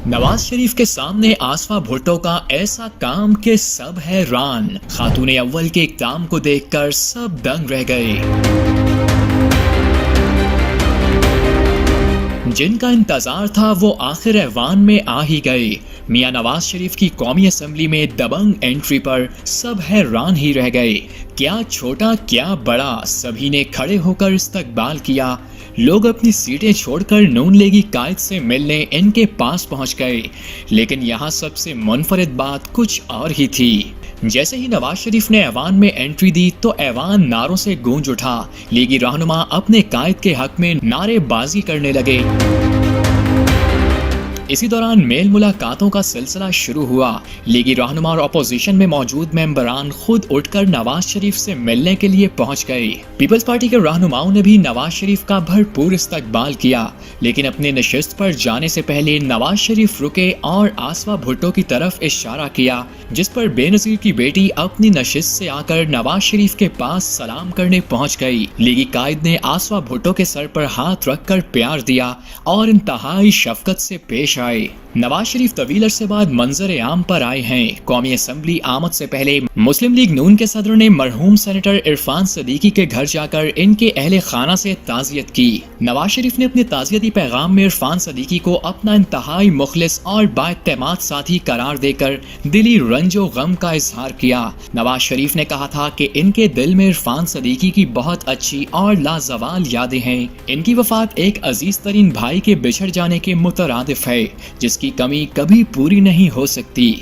नवाज शरीफ के सामने आसफा भुट्टो का ऐसा काम कि सब हैरान। खातून अव्वल के इक़दाम को देखकर सब दंग रह गए। जिनका इंतजार था वो आखिर ऐवान में आ ही गए। मियां नवाज शरीफ की कौमी असम्बली में दबंग एंट्री पर सब हैरान ही रह गए। क्या छोटा क्या बड़ा, सभी ने खड़े होकर इस्तकबाल किया। लोग अपनी सीटें छोड़कर नून लीगी कायद से मिलने इनके पास पहुंच गए। लेकिन यहाँ सबसे मुनफरिद बात कुछ और ही थी। जैसे ही नवाज शरीफ ने ऐवान में एंट्री दी तो ऐवान नारों से गूंज उठा। लीगी रहनुमा अपने कायद के हक में नारेबाजी करने लगे। इसी दौरान मेल मुलाकातों का सिलसिला शुरू हुआ। लीगी रहनुमा और अपोजिशन में मौजूद मेंबरान खुद उठकर नवाज शरीफ से मिलने के लिए पहुंच गए। पीपल्स पार्टी के रहनुमाओं ने भी नवाज शरीफ का भरपूर इस्तकबाल किया, लेकिन अपने नशिस्त पर जाने से पहले नवाज शरीफ रुके और आसफा भुट्टो की तरफ इशारा किया, जिस पर बेनजीर की बेटी अपनी नशिस्त से आकर नवाज शरीफ के पास सलाम करने पहुंच गई। लीगी कायद ने आसफा भुट्टो के सर पर हाथ रखकर प्यार दिया और इंतहाई शफकत से पेश आए। नवाज शरीफ तवील अरसे बाद मंजर आम पर आए हैं। कौमी असम्बली आमद से पहले मुस्लिम लीग नून के सदर ने मरहूम सेनेटर इरफान सदीकी के घर जाकर इनके अहले खाना से ताज़ियत की। नवाज शरीफ ने अपने ताज़ियती पैगाम में इरफान सदीकी को अपना इंतहाई मुखलिस और बाइत्तेमाद साथी करार देकर दिली रंजो गम का इजहार किया। नवाज शरीफ ने कहा था कि इनके दिल में इरफान सदीकी की बहुत अच्छी और लाजवाल यादें हैं। इनकी वफात एक अजीज तरीन भाई के बिछड़ जाने के मुतरादिफ है, जिसकी कमी कभी पूरी नहीं हो सकती।